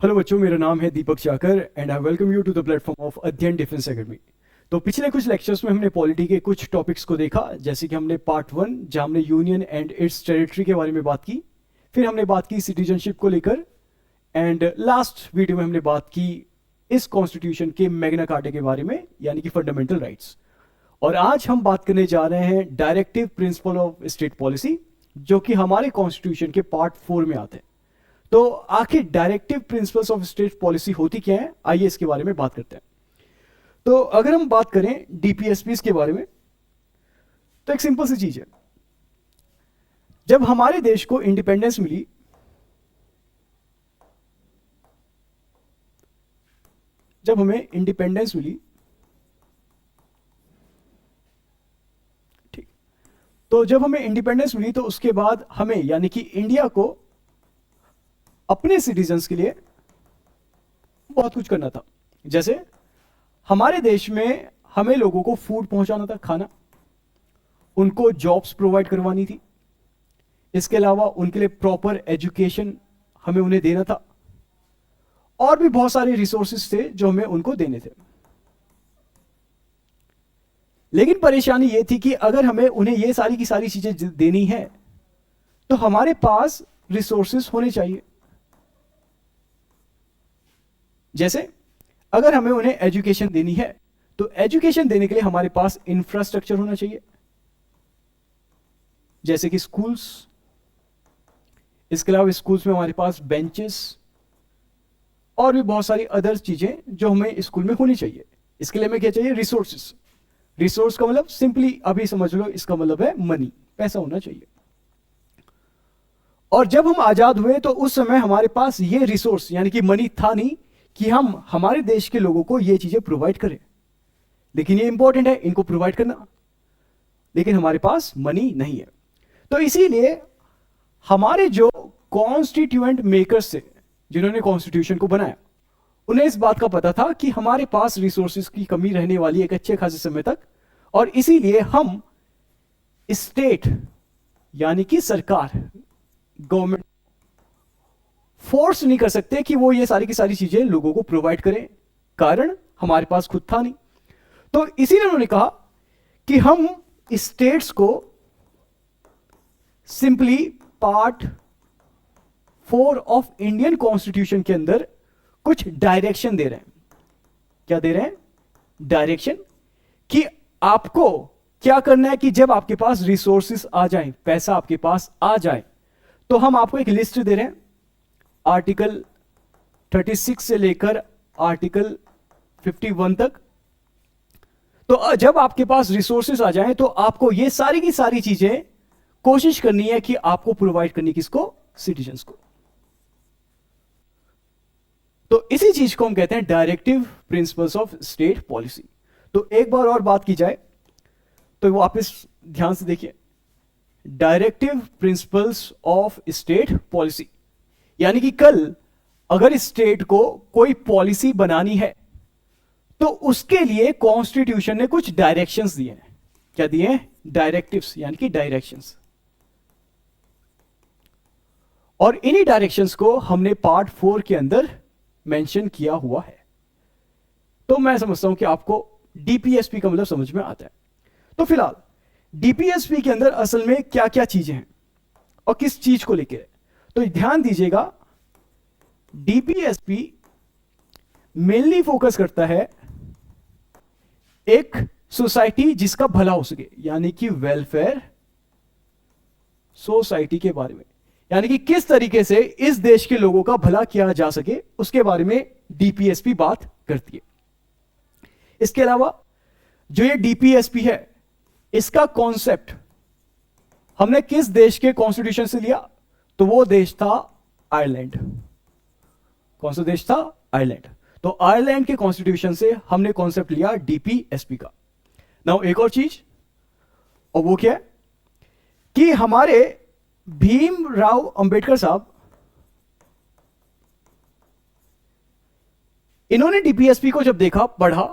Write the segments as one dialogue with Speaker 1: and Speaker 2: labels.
Speaker 1: Hello बच्चों, मेरा नाम है Deepak Chakar and I welcome you to the platform of Adhyayan defence academy. तो पिछले कुछ लेक्चर्स में हमने पॉलिटी के कुछ टॉपिक्स को देखा, जैसे कि हमने पार्ट 1 जहां हमने यूनियन एंड इट्स टेरिटरी के बारे में बात की, फिर हमने बात की सिटीजनशिप को लेकर, एंड लास्ट वीडियो में हमने बात की इस कॉन्स्टिट्यूशन के मैग्ना कार्टा के बारे में, यानी कि फंडामेंटल राइट्स। और आज हम बात करने जा रहे हैं directive principle of state policy, जो कि हमारे कॉन्स्टिट्यूशन के पार्ट 4 में आते हैं। तो आखिर directive principles of state policy होती क्या है, आइए इसके बारे में बात करते हैं। तो अगर हम बात करें डीपीएसपीस के बारे में, तो एक सिंपल सी चीज है। जब हमारे देश को इंडिपेंडेंस मिली, जब हमें इंडिपेंडेंस मिली, ठीक, तो जब हमें इंडिपेंडेंस मिली तो उसके बाद हमें, यानी कि इंडिया को अपने सिटीजन्स के लिए बहुत कुछ करना था। जैसे हमारे देश में हमें लोगों को फूड पहुंचाना था, खाना, उनको जॉब्स प्रोवाइड करवानी थी, इसके अलावा उनके लिए प्रॉपर एजुकेशन हमें उन्हें देना था, और भी बहुत सारे रिसोर्सेज थे जो हमें उनको देने थे। लेकिन परेशानी यह थी कि अगर हमें उन्हें ये सारी की सारी चीजें देनी है तो हमारे पास रिसोर्सेज होने चाहिए। जैसे अगर हमें उन्हें एजुकेशन देनी है तो एजुकेशन देने के लिए हमारे पास इंफ्रास्ट्रक्चर होना चाहिए, जैसे कि स्कूल्स। इसके अलावा स्कूल्स में हमारे पास बेंचेस और भी बहुत सारी अदर चीजें जो हमें स्कूल में होनी चाहिए। इसके लिए हमें क्या चाहिए? रिसोर्सेस। रिसोर्स का मतलब सिंपली अभी समझ लो, इसका मतलब है मनी, पैसा होना चाहिए। और जब हम आजाद हुए तो उस समय हमारे पास ये रिसोर्स यानी कि मनी था नहीं कि हम हमारे देश के लोगों को ये चीजें प्रोवाइड करें। लेकिन ये इंपॉर्टेंट है इनको प्रोवाइड करना, लेकिन हमारे पास मनी नहीं है। तो इसीलिए हमारे जो कॉन्स्टिट्यूएंट मेकर्स थे, जिन्होंने कॉन्स्टिट्यूशन को बनाया, उन्हें इस बात का पता था कि हमारे पास रिसोर्सेज की कमी रहने वाली है एक अच्छे खासे समय तक, और इसीलिए हम स्टेट यानी कि सरकार, गवर्नमेंट फोर्स नहीं कर सकते कि वो ये सारी की सारी चीजें लोगों को प्रोवाइड करें, कारण हमारे पास खुद था नहीं। तो इसीलिए उन्होंने कहा कि हम स्टेट्स को simply part 4 of Indian constitution के अंदर कुछ डायरेक्शन दे रहे हैं। क्या दे रहे हैं? डायरेक्शन, कि आपको क्या करना है कि जब आपके पास रिसोर्सेस आ जाएं, पैसा आपके पास आ जाए, तो हम आपको एक लिस्ट दे रहे हैं, आर्टिकल 36 से लेकर आर्टिकल 51 तक। तो जब आपके पास रिसोर्सेस आ जाएं तो आपको ये सारी की सारी चीजें कोशिश करनी है कि आपको प्रोवाइड करनी, किसको? सिटीजन्स को। तो इसी चीज को हम कहते हैं directive principles of state policy. तो एक बार और बात की जाए तो वापस ध्यान से देखिए, directive principles of state policy, यानी कि कल अगर स्टेट को कोई पॉलिसी बनानी है तो उसके लिए कॉन्स्टिट्यूशन ने कुछ डायरेक्शंस दिए हैं। क्या दिए हैं? डायरेक्टिव्स, यानी कि डायरेक्शंस। और इन्हीं डायरेक्शंस को हमने पार्ट 4 के अंदर मेंशन किया हुआ है। तो मैं समझता हूं कि आपको डीपीएसपी का मतलब समझ में आता है। तो फिलहाल डीपीएसपी के अंदर असल में क्या क्या चीजें हैं और किस चीज को लेकर है, तो ध्यान दीजिएगा। डीपीएसपी मेनली फोकस करता है एक सोसाइटी जिसका भला हो सके, यानी कि वेलफेयर सोसाइटी के बारे में, यानी कि किस तरीके से इस देश के लोगों का भला किया जा सके, उसके बारे में डीपीएसपी बात करती है। इसके अलावा जो ये डीपीएसपी है, इसका कॉन्सेप्ट हमने किस देश के कॉन्स्टिट्यूशन से लिया? तो वो देश था आयरलैंड। कौन सा देश था? आयरलैंड। तो आयरलैंड के कॉन्स्टिट्यूशन से हमने कॉन्सेप्ट लिया डीपीएसपी का। नाउ एक और चीज, और वो क्या है कि हमारे भीमराव अंबेडकर साहब, इन्होंने डीपीएसपी को जब देखा, पढ़ा,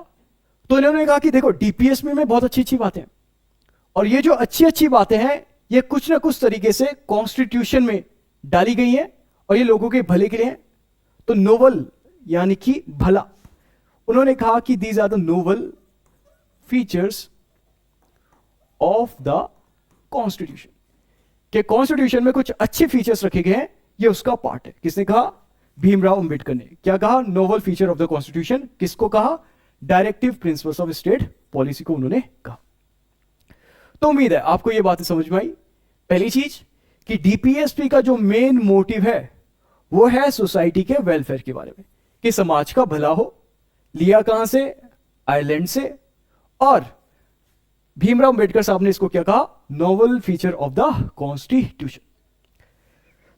Speaker 1: तो इन्होंने कहा कि देखो डीपीएसपी में बहुत अच्छी अच्छी बातें हैं, और ये जो अच्छी अच्छी बातें हैं ये कुछ ना कुछ तरीके से कॉन्स्टिट्यूशन में डाली गई हैं और ये लोगों के भले के लिए हैं। तो नोवल यानी कि भला, उन्होंने कहा कि these are the novel features of the constitution, कि कॉन्स्टिट्यूशन में कुछ अच्छे फीचर्स रखे गए हैं, ये उसका पार्ट है। किसने कहा? भीमराव अंबेडकर ने। क्या कहा? Novel feature of the constitution. किसको कहा? Directive principles of state policy को उन्होंने कहा। तो उम्मीद है आपको ये बातें समझ में आई। पहली चीज कि डीपीएसपी का जो मेन मोटिव है वो है सोसाइटी के वेलफेयर के बारे में, कि समाज का भला हो। लिया कहां से? आयरलैंड से। और भीमराव अंबेडकर साहब ने इसको क्या कहा? Novel feature of the constitution.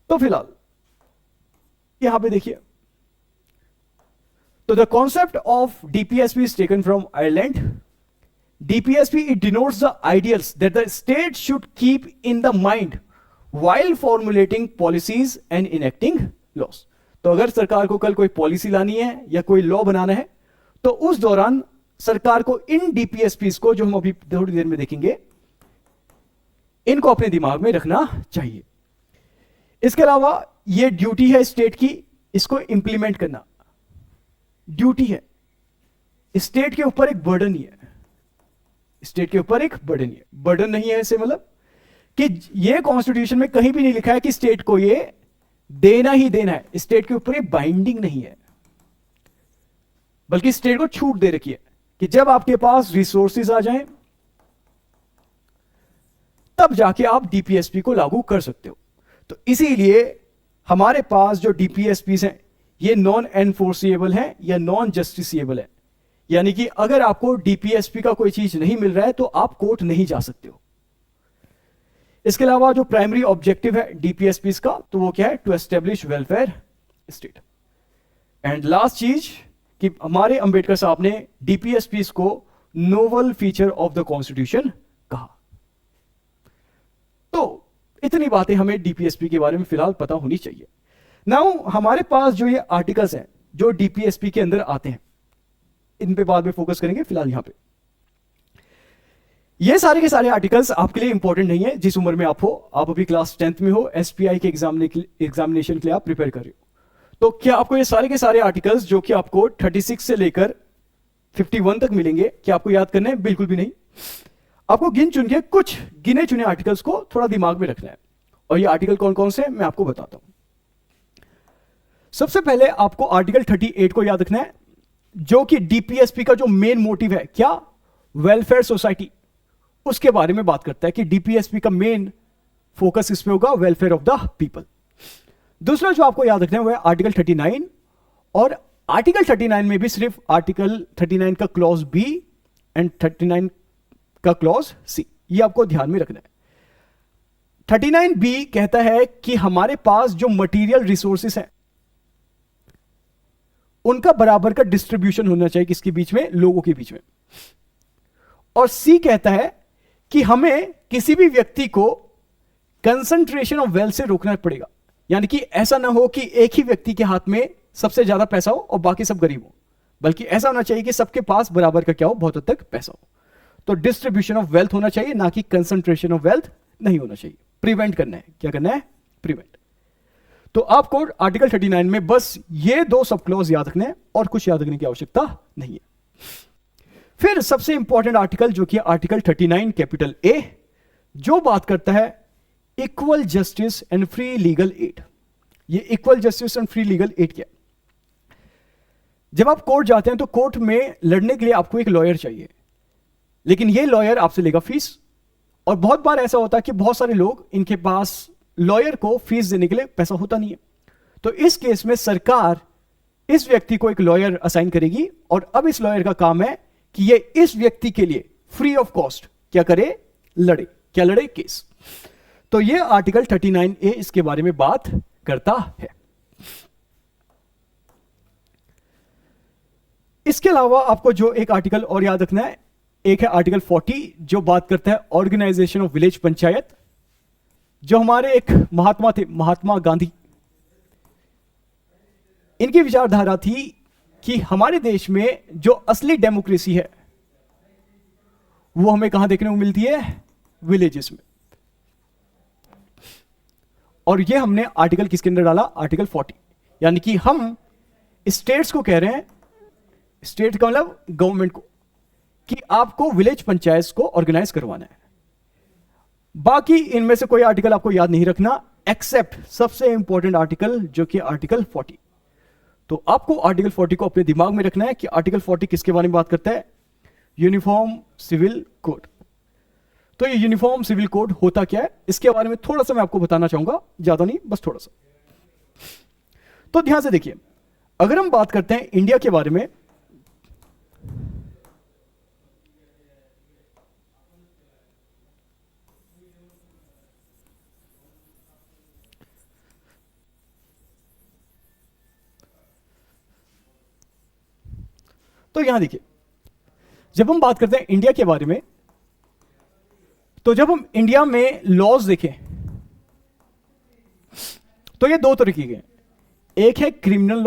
Speaker 1: तो फिलहाल यहां पे देखिए, तो the concept of DPSP is taken from Ireland. DPSP it denotes the ideals that the state should keep in the mind while formulating policies and enacting laws। तो अगर सरकार को कल कोई पॉलिसी लानी है या कोई लॉ बनाना है, तो उस दौरान सरकार को इन डीपीएसपीस को, जो हम अभी थोड़ी देर में देखेंगे, इनको अपने दिमाग में रखना चाहिए। इसके अलावा ये ड्यूटी है स्टेट की, इसको इंप्लीमेंट करना ड्यूटी है। स्टेट के ऊपर एक बर्डन ही है, स्टेट के ऊपर एक बर्डन ही है। बर्डन नहीं है ऐसे मतलब कि ये कॉन्स्टिट्यूशन में कहीं भी नहीं लिखा है कि स्टेट को ये देना ही देना है, स्टेट के ऊपर ये बाइंडिंग नहीं है, बल्कि स्टेट को छूट दे रखी है कि जब आपके पास रिसोर्सेज आ जाएं तब जाके आप डीपीएसपी को लागू कर सकते हो। तो इसीलिए हमारे पास जो डीपीएसपी हैं ये नॉन एनफोर्सिएबल है या नॉन जस्टिसिएबल है, यानी कि अगर आपको डीपीएसपी का कोई चीज नहीं मिल रहा है तो आप कोर्ट नहीं जा सकते हो। इसके अलावा जो प्राइमरी ऑब्जेक्टिव है डीपीएसपी का, तो वो क्या है? To establish welfare state. And last चीज कि हमारे अंबेडकर साहब ने डीपीएसपी को novel feature of the constitution कहा। तो इतनी बातें हमें डीपीएसपी के बारे में फिलहाल पता होनी चाहिए। नाउ हमारे पास जो ये आर्टिकल्स हैं जो डीपीएसपी के अंदर आते हैं, इन पे बाद में फोकस करेंगे। फिलहाल यहां पे ये सारे के सारे आर्टिकल्स आपके लिए इंपॉर्टेंट नहीं है जिस उम्र में आप हो। आप अभी क्लास 10th में हो, एसपीआई के एग्जामिनेशन के लिए आप प्रिपेयर कर रहे हो। तो क्या आपको ये सारे के सारे आर्टिकल्स जो कि आपको 36 से लेकर 51 तक मिलेंगे, क्या आपको याद करना है? बिल्कुल भी नहीं। आपको गिन चुन के कुछ गिने चुने आर्टिकल्स को थोड़ा दिमाग में रखना है, और ये आर्टिकल कौन कौन से मैं आपको बताता हूं। सबसे पहले आपको आर्टिकल 38 को याद रखना है, जो कि डीपीएसपी का जो मेन मोटिव है, क्या? वेलफेयर सोसाइटी, उसके बारे में बात करता है कि डीपीएसपी का मेन फोकस इसमें होगा वेलफेयर ऑफ द पीपल। दूसरा जो आपको याद रखना है वो है आर्टिकल 39, और आर्टिकल 39 में भी सिर्फ आर्टिकल 39 का क्लॉज बी एंड 39 का क्लॉज सी, ये आपको ध्यान में रखना है। 39 बी कहता है कि हमारे पास जो मटेरियल रिसोर्सेस हैं उनका बराबर का डिस्ट्रीब्यूशन होना चाहिए, किसके बीच में? लोगों के बीच में। और सी कहता है कि हमें किसी भी व्यक्ति को कंसंट्रेशन ऑफ वेल्थ से रोकना पड़ेगा, यानी कि ऐसा ना हो कि एक ही व्यक्ति के हाथ में सबसे ज्यादा पैसा हो और बाकी सब गरीब हो, बल्कि ऐसा होना चाहिए कि सबके पास बराबर का क्या हो? बहुत हद तक पैसा हो। तो डिस्ट्रीब्यूशन ऑफ वेल्थ होना चाहिए, ना कि कंसंट्रेशन ऑफ वेल्थ नहीं होना चाहिए। प्रिवेंट करना है, क्या करना है? प्रिवेंट। तो आपको आर्टिकल 39 में बस ये दो सब क्लॉज याद रखने हैं और कुछ याद रखने की आवश्यकता नहीं है। फिर सबसे इंपॉर्टेंट आर्टिकल जो कि आर्टिकल 39 कैपिटल ए, जो बात करता है equal justice and free legal aid. ये equal justice and free legal aid क्या है? जब आप कोर्ट जाते हैं तो कोर्ट में लड़ने के लिए आपको एक लॉयर चाहिए, लेकिन ये लॉयर आपसे लेगा फीस, और बहुत बार ऐसा होता है कि बहुत सारे लोग, इनके पास लॉयर को फीस देने के लिए पैसा होता नहीं है। तो इस केस में सरकार इस व्यक्ति को एक लॉयर असाइन करेगी, और अब इस लॉयर का काम है कि ये इस व्यक्ति के लिए फ्री ऑफ कॉस्ट क्या करे? लड़े। क्या लड़े? केस। तो ये आर्टिकल 39A इसके बारे में बात करता है। इसके अलावा आपको जो एक आर्टिकल और याद रखना है, एक है आर्टिकल 40 जो बात करता है ऑर्गेनाइजेशन ऑफ विलेज पंचायत। जो हमारे एक महात्मा थे, महात्मा गांधी, इनकी विचारधारा थी कि हमारे देश में जो असली डेमोक्रेसी है वो हमें कहां देखने को मिलती है? विलेजेस में। और ये हमने आर्टिकल किसके अंदर डाला? आर्टिकल 40, यानी कि हम स्टेट्स को कह रहे हैं, स्टेट का मतलब गवर्नमेंट को, कि आपको विलेज पंचायत को ऑर्गेनाइज करवाना है। बाकी इनमें से कोई आर्टिकल आपको याद नहीं रखना, एक्सेप्ट सबसे इंपॉर्टेंट आर्टिकल जो कि आर्टिकल 40। तो आपको आर्टिकल 40 को अपने दिमाग में रखना है कि आर्टिकल 40 किसके बारे में बात करता है? Uniform civil code. तो ये यूनिफॉर्म सिविल कोड होता क्या है, इसके बारे में थोड़ा सा मैं आपको बताना चाहूंगा, ज्यादा नहीं, बस थोड़ा सा। तो ध्यान से देखिए, अगर हम बात करते हैं इंडिया के बारे में, तो यहां देखिए, जब हम बात करते हैं इंडिया के बारे में, तो जब हम इंडिया में लॉज देखें तो ये दो तरीके के हैं। एक है क्रिमिनल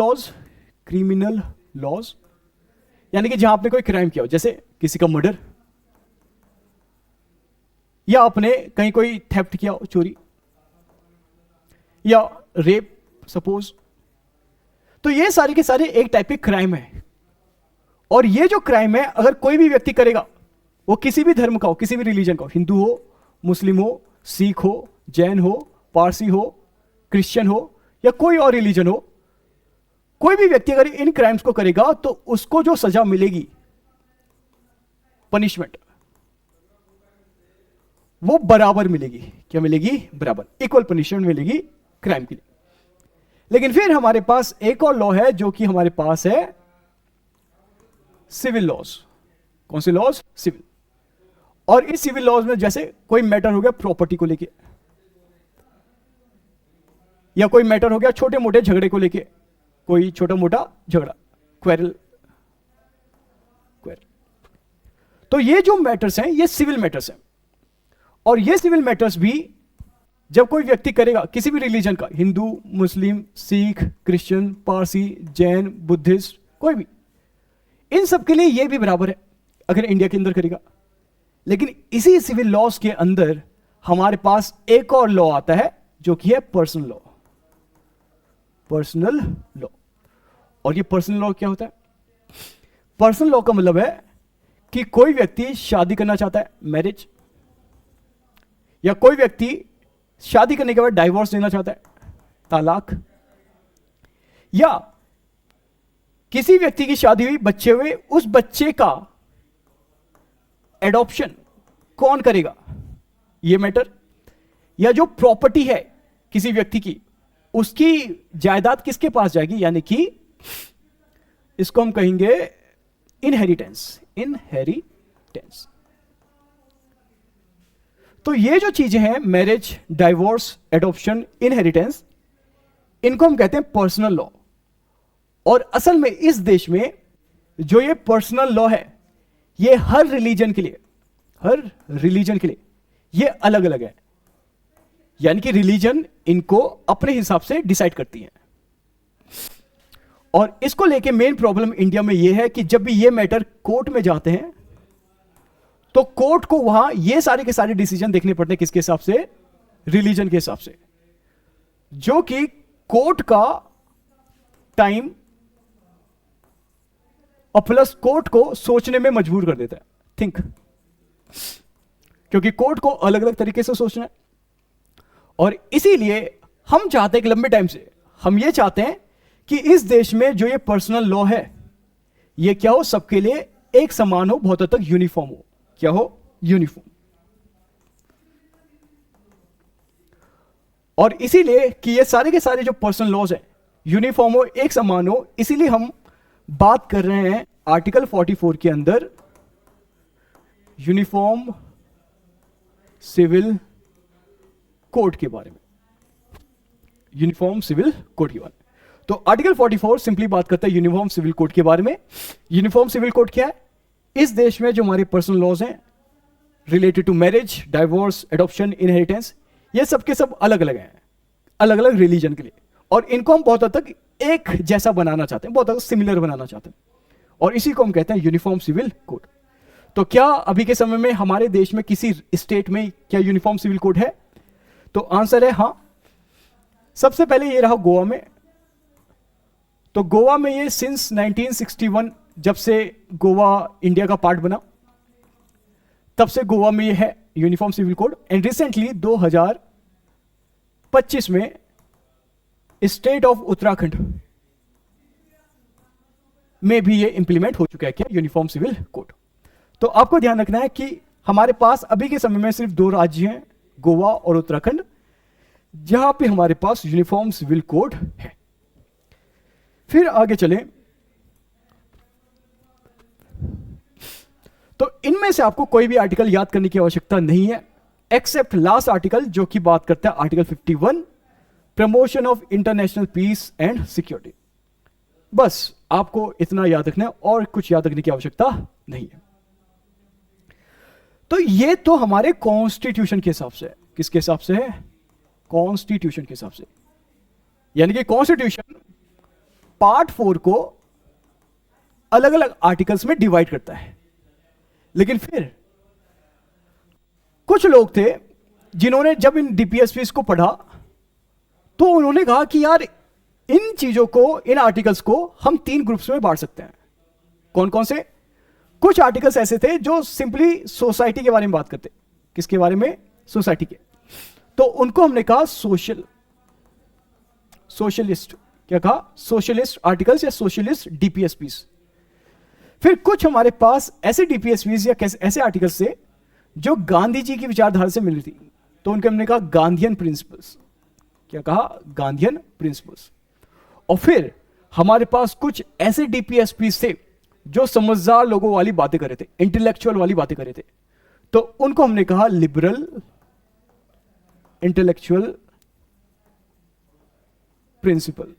Speaker 1: लॉज, यानी कि जहां आपने कोई क्राइम किया हो, जैसे किसी का मर्डर, या आपने कहीं कोई थेफ्ट किया हो, चोरी, या रेप सपोज। तो ये सारे के सारे एक टाइप के क्राइम है। और ये जो क्राइम है, अगर कोई भी व्यक्ति करेगा, वो किसी भी धर्म का हो, किसी भी रिलीजन का हो, हिंदू हो, मुस्लिम हो, सिख हो, जैन हो, पारसी हो, क्रिश्चियन हो, या कोई और रिलीजन हो, कोई भी व्यक्ति अगर इन क्राइम्स को करेगा तो उसको जो सजा मिलेगी, पनिशमेंट, वो बराबर मिलेगी। क्या मिलेगी? बराबर, इक्वल पनिशमेंट मिलेगी क्राइम के लिए। लेकिन फिर हमारे पास एक और लॉ है जो कि हमारे पास है सिविल लॉज। कौन से लॉज? सिविल। और इस सिविल लॉज में जैसे कोई मैटर हो गया प्रॉपर्टी को लेके, या कोई मैटर हो गया छोटे मोटे झगड़े को लेके, कोई छोटा मोटा झगड़ा, क्वेरल। तो ये जो मैटर्स हैं ये सिविल मैटर्स हैं। और ये सिविल मैटर्स भी जब कोई व्यक्ति करेगा किसी भी रिलीजन का, हिंदू, मुस्लिम, सिख, क्रिश्चियन, पारसी, जैन, बुद्धिस्ट, कोई भी, इन सब के लिए ये भी बराबर है अगर इंडिया के अंदर करेगा। लेकिन इसी सिविल लॉज के अंदर हमारे पास एक और लॉ आता है जो कि है पर्सनल लॉ। Personal law. और ये पर्सनल लॉ क्या होता है? पर्सनल लॉ का मतलब है कि कोई व्यक्ति शादी करना चाहता है, मैरिज, या कोई व्यक्ति शादी करने के बाद डाइवोर्स लेना चाहता है, तालाक, या किसी व्यक्ति की शादी हुई, बच्चे हुए, उस बच्चे का एडॉप्शन कौन करेगा, ये मैटर, या जो प्रॉपर्टी है किसी व्यक्ति की, उसकी जायदाद किसके पास जाएगी, यानी कि इसको हम कहेंगे इनहेरिटेंस। इनहेरिटेंस। तो ये जो चीजें हैं, मैरिज, डाइवोर्स, एडॉप्शन, इनहेरिटेंस, इनको हम कहते हैं पर्सनल लॉ। और असल में इस देश में जो ये पर्सनल लॉ है, ये हर रिलीजन के लिए ये अलग अलग है। यानी कि रिलीजन इनको अपने हिसाब से डिसाइड करती है। और इसको लेके मेन प्रॉब्लम इंडिया में ये है कि जब भी ये मैटर कोर्ट में जाते हैं तो कोर्ट को वहां ये सारे के सारे डिसीजन देखने पड़ते हैं किसके हिसाब से? रिलीजन के हिसाब से, जो कि कोर्ट का टाइम और प्लस कोर्ट को सोचने में मजबूर कर देता है। थिंक, क्योंकि कोर्ट को अलग अलग तरीके से सोचना है। और इसीलिए हम चाहते हैं कि लंबे टाइम से हम ये चाहते हैं कि इस देश में जो ये पर्सनल लॉ है ये क्या हो, सबके लिए एक समान हो, बहुत हद तक यूनिफॉर्म हो। क्या हो? यूनिफॉर्म। और इसीलिए कि ये सारे के सारे जो पर्सनल लॉज हैं यूनिफॉर्म हो, एक समान हो, इसीलिए हम बात कर रहे हैं आर्टिकल 44 के अंदर यूनिफॉर्म सिविल कोड के बारे में। यूनिफॉर्म सिविल कोड के बारे में। तो आर्टिकल 44 सिंपली बात करता है यूनिफॉर्म सिविल कोड के बारे में। यूनिफॉर्म सिविल कोड क्या है? इस देश में जो हमारे पर्सनल लॉज हैं related to marriage, divorce, adoption, inheritance, ये सब के सब अलग अलग हैं, अलग अलग रिलीजन के लिए। और इनको हम बहुत हद तक एक जैसा बनाना चाहते हैं, बहुत हद तक सिमिलर बनाना चाहते हैं, और इसी को हम कहते हैं यूनिफॉर्म सिविल कोड। तो क्या अभी के समय में हमारे देश में किसी स्टेट में क्या यूनिफॉर्म सिविल कोड है? तो आंसर है हाँ। सबसे पहले ये रहा गोवा में। तो तो गोवा में ये सिंस 1961 जब से गोवा इंडिया का पार्ट बना तब से गोवा में ये है uniform civil code. And recently 2025 में स्टेट ऑफ उत्तराखंड में भी ये इंप्लीमेंट हो चुका है क्या, यूनिफॉर्म सिविल कोड। तो आपको ध्यान रखना है कि हमारे पास अभी के समय में सिर्फ 2 राज्य हैं, गोवा और उत्तराखंड, जहां पे हमारे पास यूनिफॉर्म सिविल कोड है। फिर आगे चलें तो इनमें से आपको कोई भी आर्टिकल याद करने की आवश्यकता नहीं है एक्सेप्ट लास्ट आर्टिकल जो कि बात करता है article 51 promotion of international peace and security. बस आपको इतना याद रखना है और कुछ याद रखने की आवश्यकता नहीं है। तो ये तो हमारे कॉन्स्टिट्यूशन के हिसाब से है। किसके हिसाब से है? कॉन्स्टिट्यूशन के हिसाब से। यानी कि कॉन्स्टिट्यूशन पार्ट 4 को अलग अलग आर्टिकल्स में डिवाइड करता है। लेकिन फिर कुछ लोग थे जिन्होंने जब इन डीपीएसपीस को पढ़ा तो उन्होंने कहा कि यार इन चीजों को, इन आर्टिकल्स को हम 3 ग्रुप्स में बांट सकते हैं। कौन कौन से? कुछ आर्टिकल्स ऐसे थे जो सिंपली सोसाइटी के बारे में बात करते। किसके बारे में? सोसाइटी के। तो उनको हमने कहा सोशलिस्ट। क्या कहा? सोशलिस्ट आर्टिकल्स या सोशलिस्ट डीपीएसपीस। फिर कुछ हमारे पास ऐसे डीपीएसपीस या ऐसे आर्टिकल्स थे जो गांधी जी की विचारधारा से मिल रही थी, तो उनके हमने कहा गांधीयन प्रिंसिपल्स। क्या कहा? Gandhian principles. और फिर हमारे पास कुछ ऐसे डीपीएसपीस थे जो समझदार लोगों वाली बातें कर रहे थे, इंटेलेक्चुअल वाली बातें कर रहे थे, तो उनको हमने कहा लिबरल इंटेलेक्चुअल प्रिंसिपल।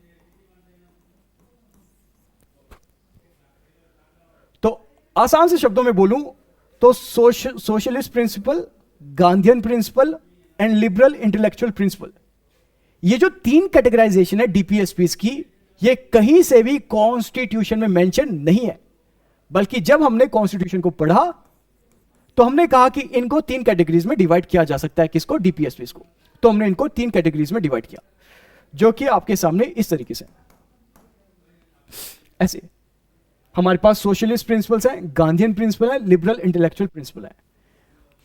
Speaker 1: तो आसान से शब्दों में बोलूं तो socialist principle, Gandhian principle and liberal intellectual principle, ये जो 3 कैटेगराइजेशन है डीपीएसपीस की, ये कहीं से भी कॉन्स्टिट्यूशन में मेंशन नहीं है। बल्कि जब हमने कॉन्स्टिट्यूशन को पढ़ा तो हमने कहा कि इनको 3 कैटेगरीज में डिवाइड किया जा सकता है। किसको? डीपीएसपीस को। तो हमने इनको 3 कैटेगरीज में डिवाइड किया, जो कि आपके सामने इस तरीके से ऐसे हमारे पास सोशलिस्ट प्रिंसिपल्स हैं, गांधीयन प्रिंसिपल है, लिबरल इंटेलेक्चुअल प्रिंसिपल है।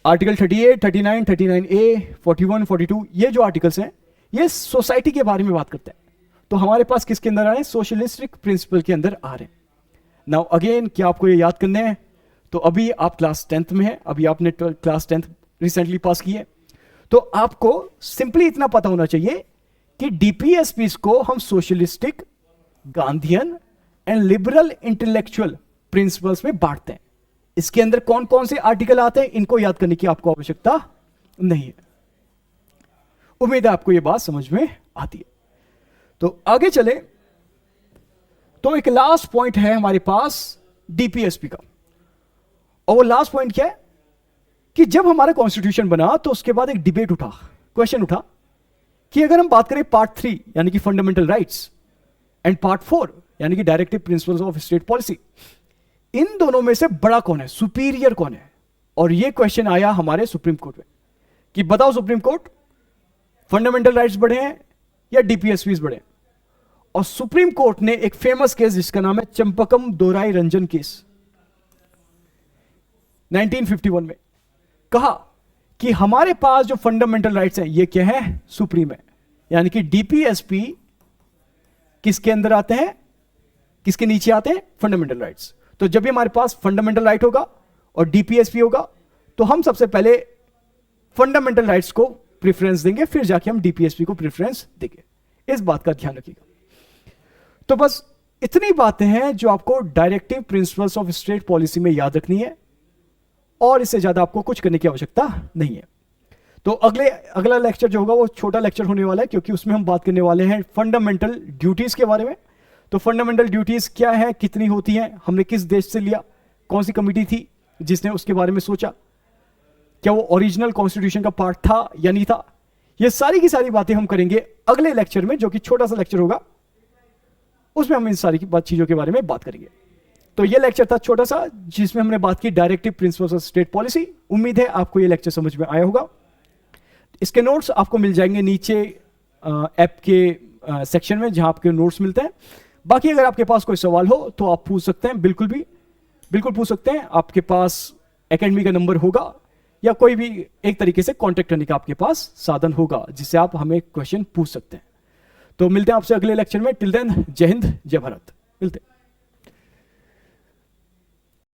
Speaker 1: आर्टिकल 38, 39, 39A, 41, 42 ये जो आर्टिकल्स हैं ये सोसाइटी के बारे में बात करते हैं। तो हमारे पास किसके अंदर आ रहे हैं? सोशलिस्टिक प्रिंसिपल के अंदर आ रहे हैं। नाउ अगेन, क्या आपको ये याद करने हैं? तो अभी आप क्लास 10th में हैं, अभी आपने क्लास 10th रिसेंटली पास की है, तो आपको सिंपली इतना पता होना चाहिए कि डीपीएसपीस को हम socialistic, Gandhian and liberal intellectual principles में बांटते हैं। इसके अंदर कौन कौन से आर्टिकल आते हैं इनको याद करने की आपको आवश्यकता नहीं है। उम्मीद है आपको यह बात समझ में आती है। तो आगे चले तो एक लास्ट पॉइंट है हमारे पास डीपीएसपी का, और वो लास्ट पॉइंट क्या है कि जब हमारा कॉन्स्टिट्यूशन बना तो उसके बाद एक डिबेट उठा, क्वेश्चन उठा कि अगर हम बात करें पार्ट 3 यानी कि फंडामेंटल राइट्स एंड पार्ट 4 यानी कि directive principles of state policy, इन दोनों में से बड़ा कौन है, सुपीरियर कौन है? और यह क्वेश्चन आया हमारे सुप्रीम कोर्ट में कि बताओ सुप्रीम कोर्ट, फंडामेंटल राइट्स बढ़े हैं या डीपीएसपीस बढ़े? और सुप्रीम कोर्ट ने एक फेमस केस जिसका नाम है चंपकम दोराई रंजन केस 1951 में कहा कि हमारे पास जो फंडामेंटल राइट्स हैं ये क्या है? सुप्रीम है। यानी कि डीपीएसपी किसके अंदर आते हैं, किसके नीचे आते हैं? Fundamental rights. तो जब भी हमारे पास फंडामेंटल राइट होगा और डीपीएसपी होगा तो हम सबसे पहले फंडामेंटल राइट्स को प्रेफरेंस देंगे, फिर जाके हम डीपीएसपी को प्रेफरेंस देंगे। इस बात का ध्यान रखिएगा। तो बस इतनी बातें हैं जो आपको directive principles of state policy में याद रखनी है, और इससे ज्यादा आपको कुछ करने की आवश्यकता नहीं है। तो अगला लेक्चर जो होगा वो छोटा लेक्चर होने वाला है, क्योंकि उसमें हम बात करने वाले हैं फंडामेंटल ड्यूटीज के बारे में। तो फंडामेंटल ड्यूटीज क्या है, कितनी होती हैं, हमने किस देश से लिया, कौन सी कमिटी थी जिसने उसके बारे में सोचा, क्या वो ओरिजिनल कॉन्स्टिट्यूशन का पार्ट था या नहीं था, ये सारी की सारी बातें हम करेंगे अगले लेक्चर में, जो कि छोटा सा लेक्चर होगा। उसमें हम इन सारी चीजों के बारे में बात करेंगे। तो ये लेक्चर था छोटा सा जिसमें हमने बात की directive principles of state policy. उम्मीद है आपको ये लेक्चर समझ में आया होगा। इसके नोट्स आपको मिल जाएंगे नीचे ऐप के सेक्शन में, जहां आपके नोट्स मिलते हैं। बाकी अगर आपके पास कोई सवाल हो तो आप पूछ सकते हैं, बिल्कुल पूछ सकते हैं। आपके पास एकेडमी का नंबर होगा या कोई भी एक तरीके से कांटेक्ट करने का आपके पास साधन होगा जिससे आप हमें क्वेश्चन पूछ सकते हैं। तो मिलते हैं आपसे अगले लेक्चर में। टिल देन जय हिंद जय भारत। मिलते हैं।